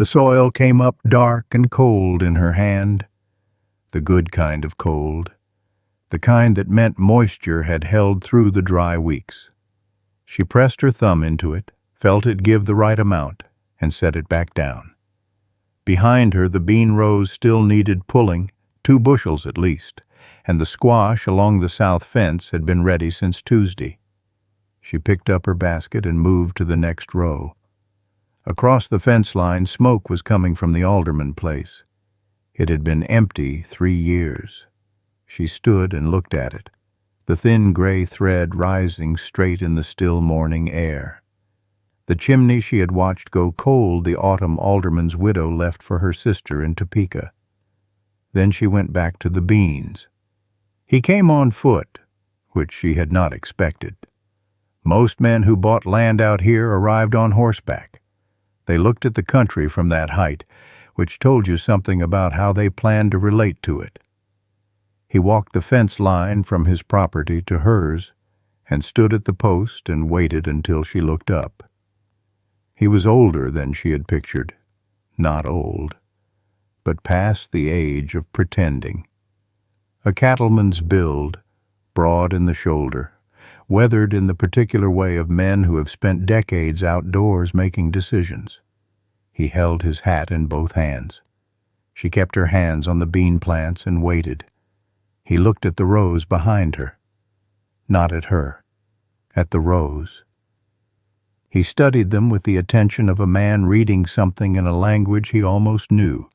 The soil came up dark and cold in her hand, the good kind of cold, the kind that meant moisture had held through the dry weeks. She pressed her thumb into it, felt it give the right amount, and set it back down. Behind her, the bean rows still needed pulling, 2 bushels at least, and the squash along the south fence had been ready since Tuesday. She picked up her basket and moved to the next row. Across the fence line, smoke was coming from the alderman place. It had been empty 3 years. She stood and looked at it, the thin gray thread rising straight in the still morning air. The chimney she had watched go cold the autumn alderman's widow left for her sister in Topeka. Then she went back to the beans. He came on foot, which she had not expected. Most men who bought land out here arrived on horseback. They looked at the country from that height, which told you something about how they planned to relate to it. He walked the fence line from his property to hers and stood at the post and waited until she looked up. He was older than she had pictured. Not old, but past the age of pretending. A cattleman's build, broad in the shoulder, weathered in the particular way of men who have spent decades outdoors making decisions. He held his hat in both hands. She kept her hands on the bean plants and waited. He looked at the rows behind her. Not at her, at the rows. He studied them with the attention of a man reading something in a language he almost knew.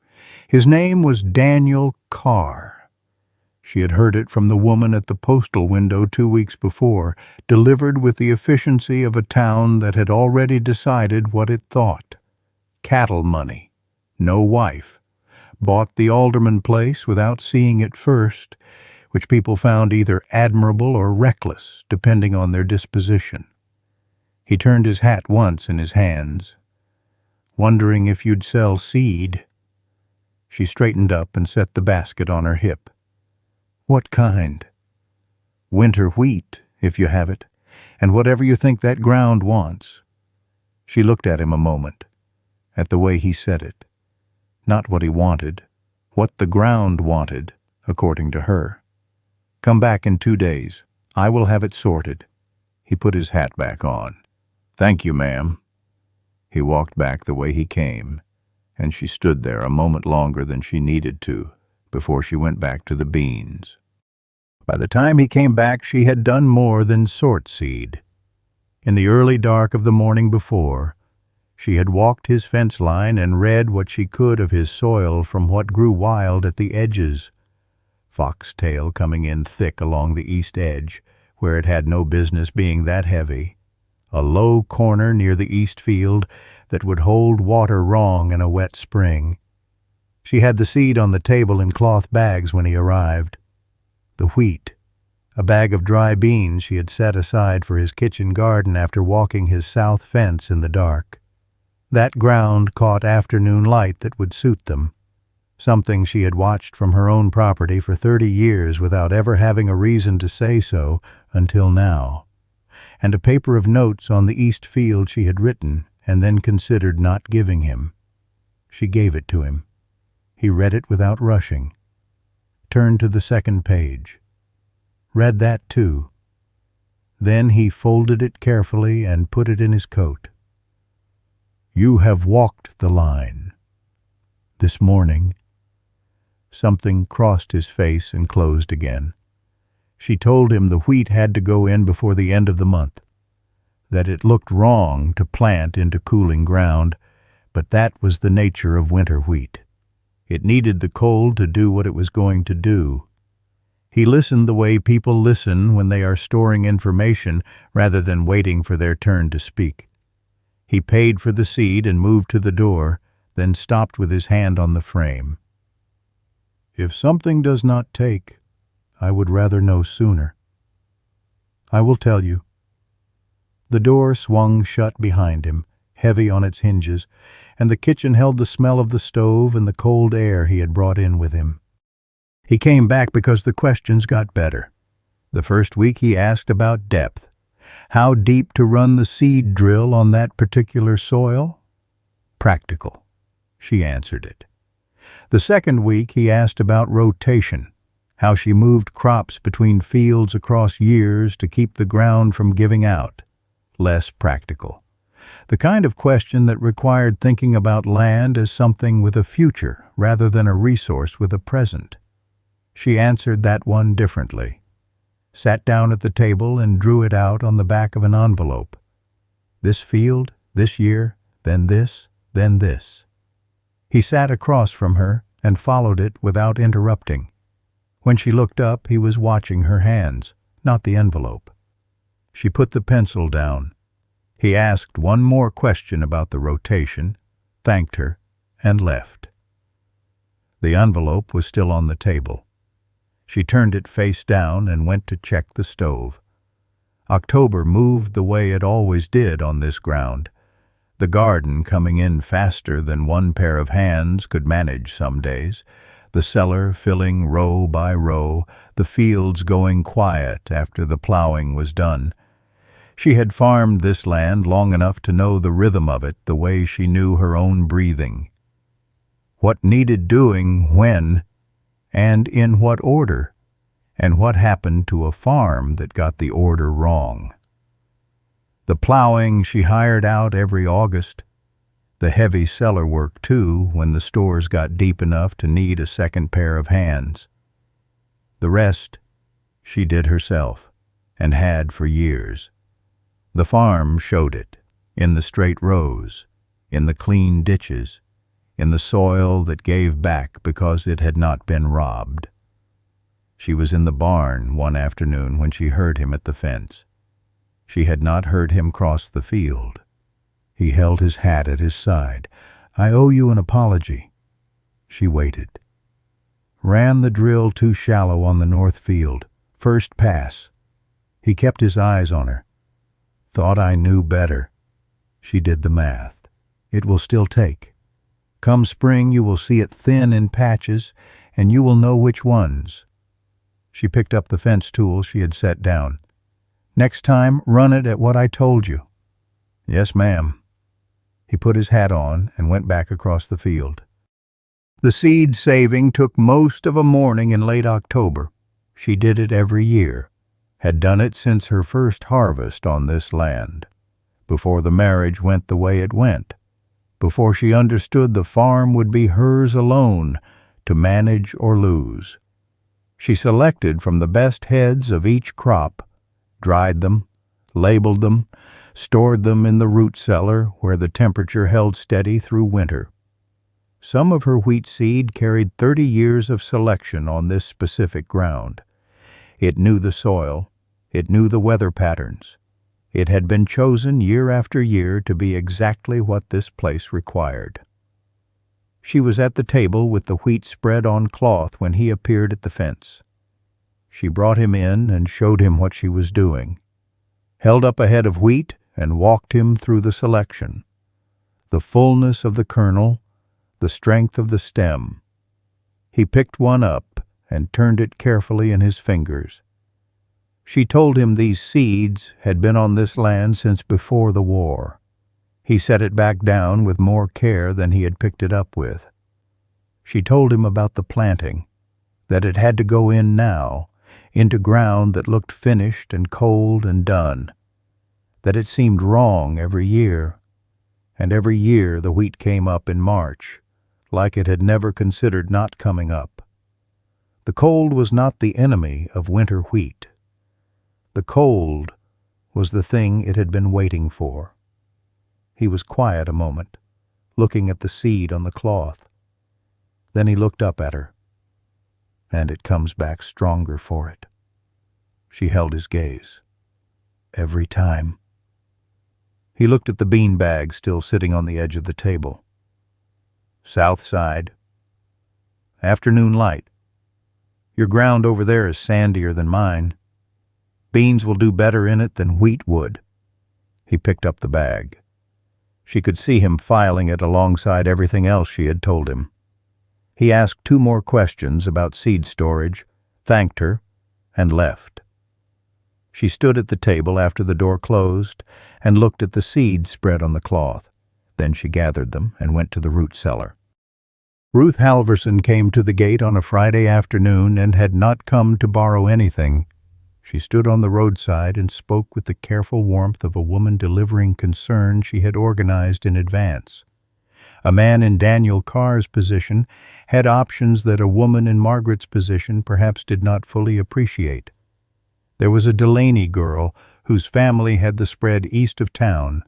His name was Daniel Carr. She had heard it from the woman at the postal window 2 weeks before, delivered with the efficiency of a town that had already decided what it thought. Cattle money. No wife. Bought the alderman place without seeing it first, which people found either admirable or reckless, depending on their disposition. He turned his hat once in his hands. Wondering if you'd sell seed. She straightened up and set the basket on her hip. What kind? Winter wheat, if you have it, and whatever you think that ground wants. She looked at him a moment, at the way he said it. Not what he wanted, what the ground wanted, according to her. Come back in 2 days. I will have it sorted. He put his hat back on. Thank you, ma'am. He walked back the way he came, and she stood there a moment longer than she needed to before she went back to the beans. By the time he came back, she had done more than sort seed. In the early dark of the morning before, she had walked his fence line and read what she could of his soil from what grew wild at the edges. Foxtail coming in thick along the east edge, where it had no business being that heavy. A low corner near the east field that would hold water wrong in a wet spring. She had the seed on the table in cloth bags when he arrived. The wheat, a bag of dry beans she had set aside for his kitchen garden after walking his south fence in the dark. That ground caught afternoon light that would suit them, something she had watched from her own property for 30 years without ever having a reason to say so until now, and a paper of notes on the east field she had written and then considered not giving him. She gave it to him. He read it without rushing. Turned to the second page. Read that too. Then he folded it carefully and put it in his coat. You have walked the line. This morning. Something crossed his face and closed again. She told him the wheat had to go in before the end of the month, that it looked wrong to plant into cooling ground, but that was the nature of winter wheat. It needed the cold to do what it was going to do. He listened the way people listen when they are storing information rather than waiting for their turn to speak. He paid for the seed and moved to the door, then stopped with his hand on the frame. If something does not take, I would rather know sooner. I will tell you. The door swung shut behind him, heavy on its hinges, and the kitchen held the smell of the stove and the cold air he had brought in with him. He came back because the questions got better. The first week he asked about depth. How deep to run the seed drill on that particular soil? Practical. She answered it. The second week he asked about rotation, how she moved crops between fields across years to keep the ground from giving out. Less practical. The kind of question that required thinking about land as something with a future rather than a resource with a present. She answered that one differently. Sat down at the table and drew it out on the back of an envelope. This field, this year, then this, then this. He sat across from her and followed it without interrupting. When she looked up, he was watching her hands, not the envelope. She put the pencil down. He asked one more question about the rotation, thanked her, and left. The envelope was still on the table. She turned it face down and went to check the stove. October moved the way it always did on this ground, the garden coming in faster than one pair of hands could manage some days, the cellar filling row by row, the fields going quiet after the plowing was done. She had farmed this land long enough to know the rhythm of it the way she knew her own breathing. What needed doing when, and in what order, and what happened to a farm that got the order wrong. The plowing she hired out every August, the heavy cellar work too when the stores got deep enough to need a second pair of hands. The rest she did herself, and had for years. The farm showed it, in the straight rows, in the clean ditches, in the soil that gave back because it had not been robbed. She was in the barn one afternoon when she heard him at the fence. She had not heard him cross the field. He held his hat at his side. "I owe you an apology." She waited. Ran the drill too shallow on the north field. First pass. He kept his eyes on her. Thought I knew better. She did the math. It will still take. Come spring you will see it thin in patches, and you will know which ones. She picked up the fence tool she had set down. "Next time, run it at what I told you." "Yes, ma'am." He put his hat on and went back across the field. The seed saving took most of a morning in late October. She did it every year, had done it since her first harvest on this land, before the marriage went the way it went, before she understood the farm would be hers alone to manage or lose. She selected from the best heads of each crop, dried them, labeled them, stored them in the root cellar where the temperature held steady through winter. Some of her wheat seed carried 30 years of selection on this specific ground. It knew the soil, it knew the weather patterns. It had been chosen year after year to be exactly what this place required. She was at the table with the wheat spread on cloth when he appeared at the fence. She brought him in and showed him what she was doing, held up a head of wheat and walked him through the selection. The fullness of the kernel, the strength of the stem. He picked one up and turned it carefully in his fingers. She told him these seeds had been on this land since before the war. He set it back down with more care than he had picked it up with. She told him about the planting, that it had to go in now, into ground that looked finished and cold and done, that it seemed wrong every year, and every year the wheat came up in March, like it had never considered not coming up. The cold was not the enemy of winter wheat. The cold was the thing it had been waiting for. He was quiet a moment, looking at the seed on the cloth. Then he looked up at her, and it comes back stronger for it. She held his gaze. Every time. He looked at the bean bag still sitting on the edge of the table. South side. Afternoon light. Your ground over there is sandier than mine. Beans will do better in it than wheat would. He picked up the bag. She could see him filing it alongside everything else she had told him. He asked 2 more questions about seed storage, thanked her, and left. She stood at the table after the door closed and looked at the seeds spread on the cloth. Then she gathered them and went to the root cellar. Ruth Halverson came to the gate on a Friday afternoon and had not come to borrow anything. She stood on the roadside and spoke with the careful warmth of a woman delivering concern she had organized in advance. A man in Daniel Carr's position had options that a woman in Margaret's position perhaps did not fully appreciate. There was a Delaney girl whose family had the spread east of town,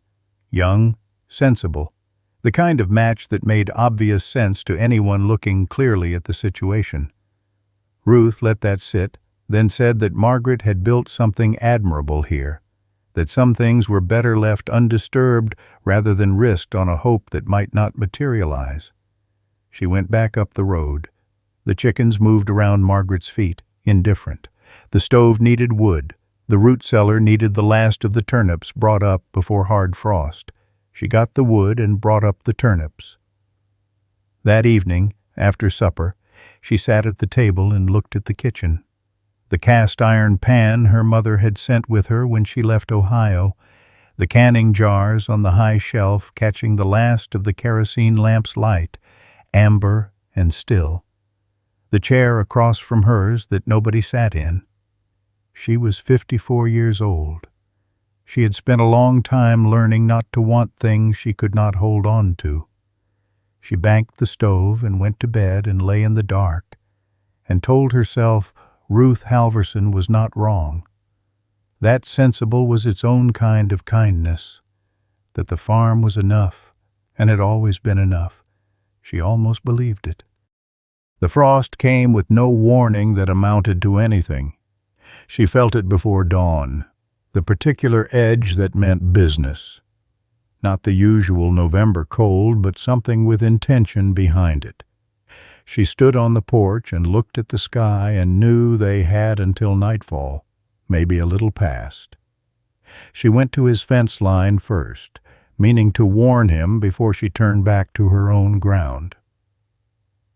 young, sensible, the kind of match that made obvious sense to anyone looking clearly at the situation. Ruth let that sit, then said that Margaret had built something admirable here, that some things were better left undisturbed rather than risked on a hope that might not materialize. She went back up the road. The chickens moved around Margaret's feet, indifferent. The stove needed wood. The root cellar needed the last of the turnips brought up before hard frost. She got the wood and brought up the turnips. That evening, after supper, she sat at the table and looked at the kitchen. The cast-iron pan her mother had sent with her when she left Ohio, the canning jars on the high shelf catching the last of the kerosene lamp's light, amber and still. The chair across from hers that nobody sat in. She was 54 years old. She had spent a long time learning not to want things she could not hold on to. She banked the stove and went to bed and lay in the dark, and told herself Ruth Halverson was not wrong. That sensible was its own kind of kindness, that the farm was enough, and had always been enough. She almost believed it. The frost came with no warning that amounted to anything. She felt it before dawn, the particular edge that meant business. Not the usual November cold, but something with intention behind it. She stood on the porch and looked at the sky and knew they had until nightfall, maybe a little past. She went to his fence line first, meaning to warn him before she turned back to her own ground.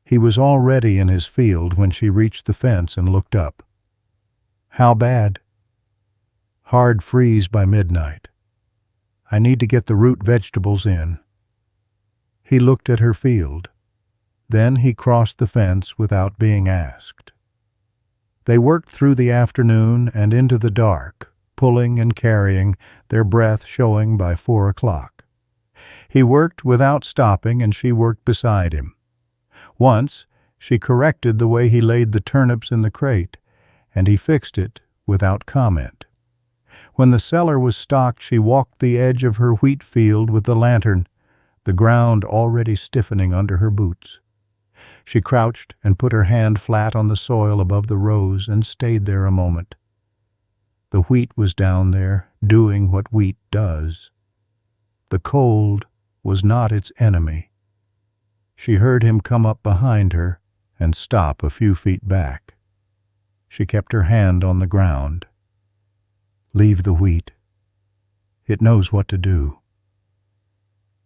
He was already in his field when she reached the fence and looked up. How bad? Hard freeze by midnight. I need to get the root vegetables in. He looked at her field. Then he crossed the fence without being asked. They worked through the afternoon and into the dark, pulling and carrying, their breath showing by 4 o'clock. He worked without stopping, and she worked beside him. Once, she corrected the way he laid the turnips in the crate, and he fixed it without comment. When the cellar was stocked, she walked the edge of her wheat field with the lantern, the ground already stiffening under her boots. She crouched and put her hand flat on the soil above the rows and stayed there a moment. The wheat was down there, doing what wheat does. The cold was not its enemy. She heard him come up behind her and stop a few feet back. She kept her hand on the ground. Leave the wheat. It knows what to do.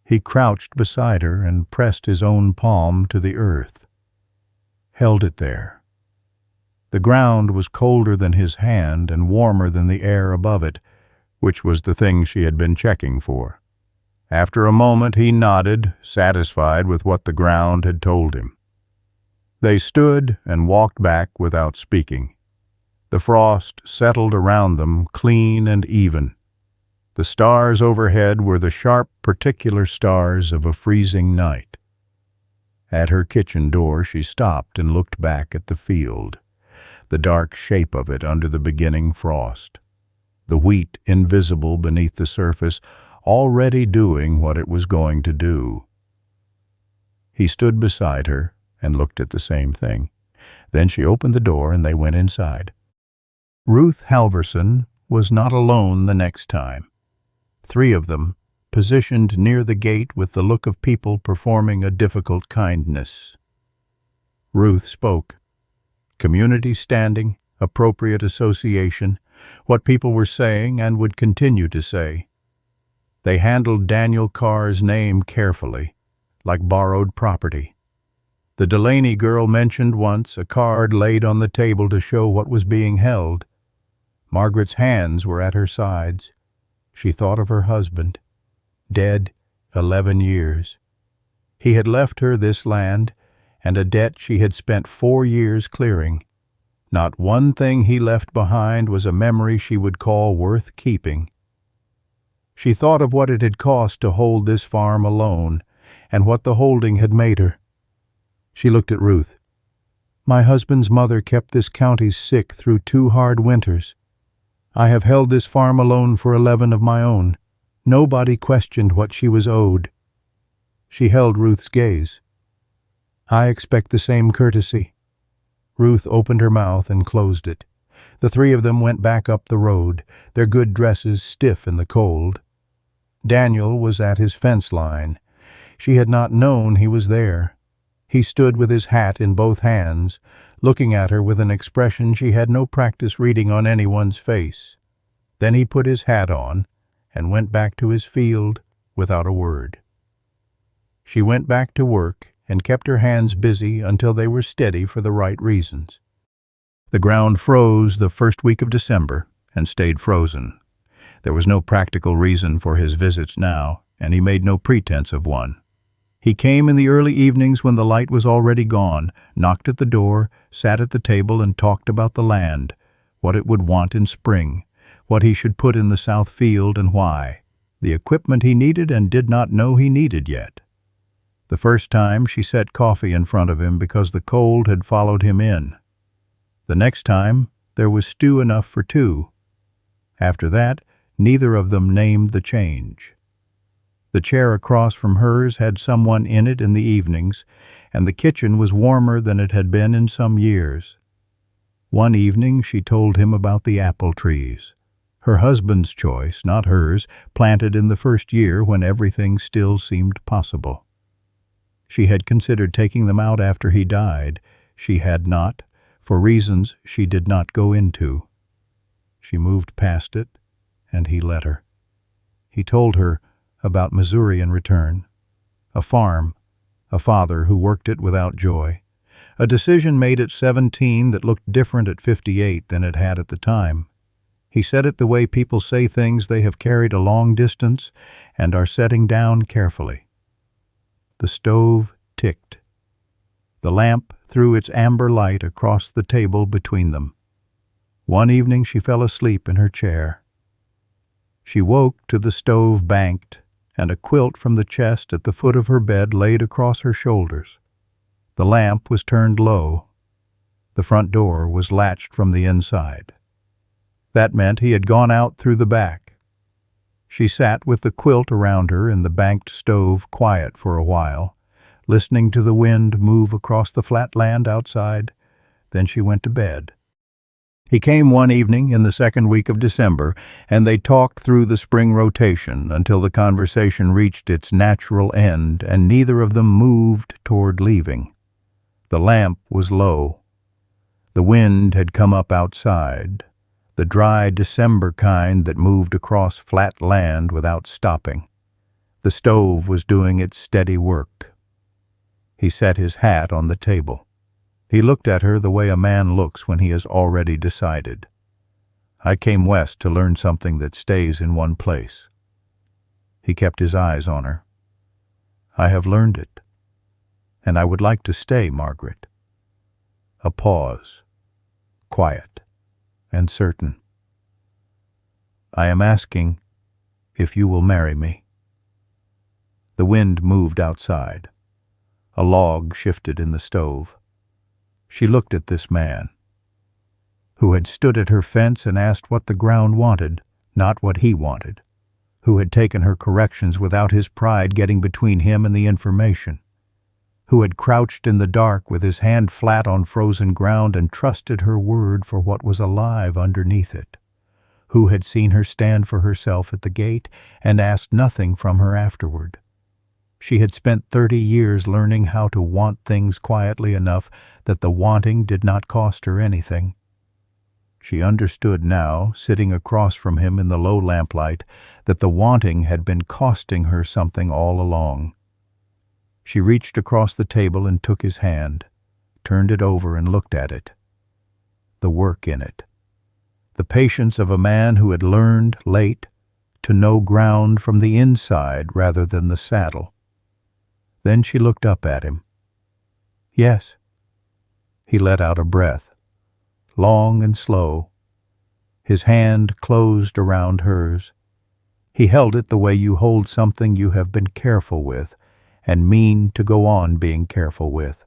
He crouched beside her and pressed his own palm to the earth. Held it there. The ground was colder than his hand and warmer than the air above it, which was the thing she had been checking for. After a moment he nodded, satisfied with what the ground had told him. They stood and walked back without speaking. The frost settled around them, clean and even. The stars overhead were the sharp, particular stars of a freezing night. At her kitchen door she stopped and looked back at the field, the dark shape of it under the beginning frost, the wheat invisible beneath the surface, already doing what it was going to do. He stood beside her and looked at the same thing. Then she opened the door and they went inside. Ruth Halverson was not alone the next time. 3 of them, positioned near the gate with the look of people performing a difficult kindness. Ruth spoke. Community standing, appropriate association, what people were saying and would continue to say. They handled Daniel Carr's name carefully, like borrowed property. The Delaney girl mentioned once a card laid on the table to show what was being held. Margaret's hands were at her sides. She thought of her husband, dead 11 years. He had left her this land, and a debt she had spent 4 years clearing. Not one thing he left behind was a memory she would call worth keeping. She thought of what it had cost to hold this farm alone, and what the holding had made her. She looked at Ruth. "My husband's mother kept this county sick through 2 hard winters. I have held this farm alone for 11 of my own. Nobody questioned what she was owed." She held Ruth's gaze. "I expect the same courtesy." Ruth opened her mouth and closed it. The 3 of them went back up the road, their good dresses stiff in the cold. Daniel was at his fence line. She had not known he was there. He stood with his hat in both hands, looking at her with an expression she had no practice reading on anyone's face. Then he put his hat on and went back to his field without a word. She went back to work and kept her hands busy until they were steady for the right reasons. The ground froze the first week of December and stayed frozen. There was no practical reason for his visits now, and he made no pretense of one. He came in the early evenings when the light was already gone, knocked at the door, sat at the table and talked about the land, what it would want in spring, what he should put in the south field and why, the equipment he needed and did not know he needed yet. The first time she set coffee in front of him because the cold had followed him in. The next time there was stew enough for 2. After that, neither of them named the change. The chair across from hers had someone in it in the evenings, and the kitchen was warmer than it had been in some years. One evening she told him about the apple trees. Her husband's choice, not hers, planted in the first year when everything still seemed possible. She had considered taking them out after he died. She had not, for reasons she did not go into. She moved past it, and he let her. He told her about Missouri in return. A farm, a father who worked it without joy. A decision made at 17 that looked different at 58 than it had at the time. He said it the way people say things they have carried a long distance and are setting down carefully. The stove ticked. The lamp threw its amber light across the table between them. One evening she fell asleep in her chair. She woke to the stove banked and a quilt from the chest at the foot of her bed laid across her shoulders. The lamp was turned low. The front door was latched from the inside. That meant he had gone out through the back. She sat with the quilt around her in the banked stove quiet for a while, listening to the wind move across the flat land outside. Then she went to bed. He came one evening in the second week of December, and they talked through the spring rotation until the conversation reached its natural end, and neither of them moved toward leaving. The lamp was low. The wind had come up outside, the dry December kind that moved across flat land without stopping. The stove was doing its steady work. He set his hat on the table. He looked at her the way a man looks when he has already decided. "I came west to learn something that stays in one place." He kept his eyes on her. "I have learned it, and I would like to stay, Margaret." A pause, quiet and certain. "I am asking if you will marry me." The wind moved outside. A log shifted in the stove. She looked at this man, who had stood at her fence and asked what the ground wanted, not what he wanted, who had taken her corrections without his pride getting between him and the information, who had crouched in the dark with his hand flat on frozen ground and trusted her word for what was alive underneath it, who had seen her stand for herself at the gate and asked nothing from her afterward. She had spent 30 years learning how to want things quietly enough that the wanting did not cost her anything. She understood now, sitting across from him in the low lamplight, that the wanting had been costing her something all along. She reached across the table and took his hand, turned it over and looked at it. The work in it. The patience of a man who had learned, late, to know ground from the inside rather than the saddle. Then she looked up at him. Yes. He let out a breath, long and slow. His hand closed around hers. He held it the way you hold something you have been careful with and mean to go on being careful with.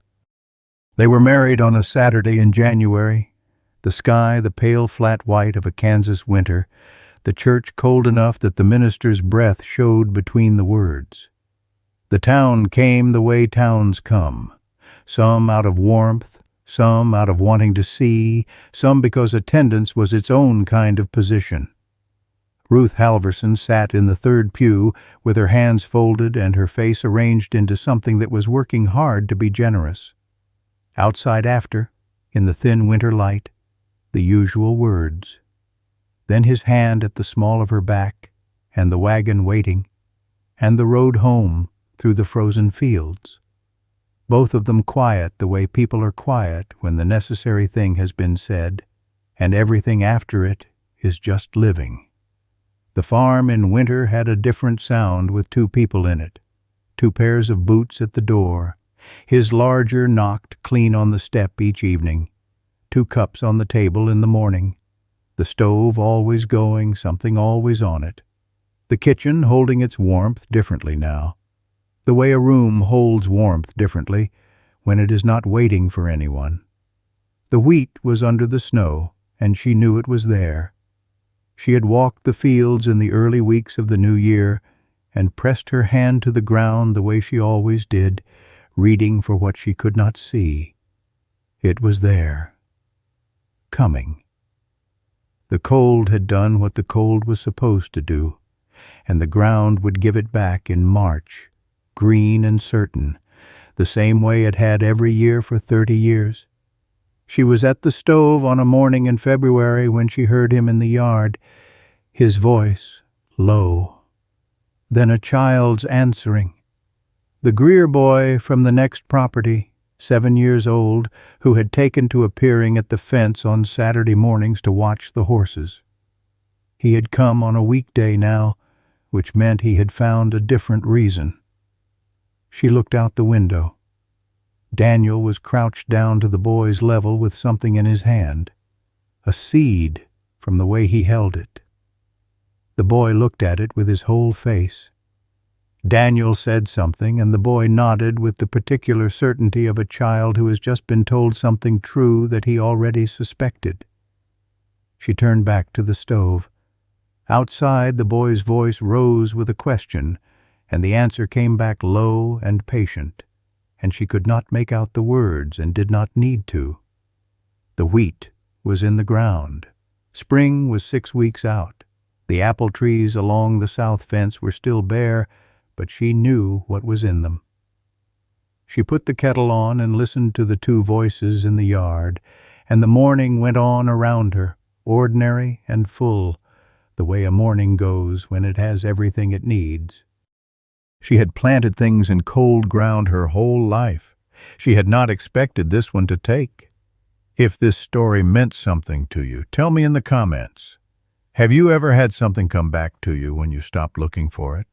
They were married on a Saturday in January. The sky the pale flat white of a Kansas winter, the church cold enough that the minister's breath showed between the words. The town came the way towns come, some out of warmth, some out of wanting to see, some because attendance was its own kind of position. Ruth Halverson sat in the third pew with her hands folded and her face arranged into something that was working hard to be generous. Outside after, in the thin winter light, the usual words. Then his hand at the small of her back, and the wagon waiting, and the road home through the frozen fields. Both of them quiet the way people are quiet when the necessary thing has been said, and everything after it is just living. The farm in winter had a different sound with two people in it, two pairs of boots at the door, his larger knocked clean on the step each evening, two cups on the table in the morning, the stove always going, something always on it, the kitchen holding its warmth differently now, the way a room holds warmth differently when it is not waiting for anyone. The wheat was under the snow, and she knew it was there. She had walked the fields in the early weeks of the new year and pressed her hand to the ground the way she always did, reading for what she could not see. It was there. Coming. The cold had done what the cold was supposed to do, and the ground would give it back in March, green and certain, the same way it had every year for 30 years. She was at the stove on a morning in February when she heard him in the yard, his voice low. Then a child's answering. The Greer boy from the next property, 7 years old, who had taken to appearing at the fence on Saturday mornings to watch the horses. He had come on a weekday now, which meant he had found a different reason. She looked out the window. Daniel was crouched down to the boy's level with something in his hand, a seed from the way he held it. The boy looked at it with his whole face. Daniel said something, and the boy nodded with the particular certainty of a child who has just been told something true that he already suspected. She turned back to the stove. Outside, the boy's voice rose with a question, and the answer came back low and patient, and she could not make out the words and did not need to. The wheat was in the ground. Spring was 6 weeks out. The apple trees along the south fence were still bare, but she knew what was in them. She put the kettle on and listened to the two voices in the yard, and the morning went on around her, ordinary and full, the way a morning goes when it has everything it needs. She had planted things in cold ground her whole life. She had not expected this one to take. If this story meant something to you, tell me in the comments. Have you ever had something come back to you when you stopped looking for it?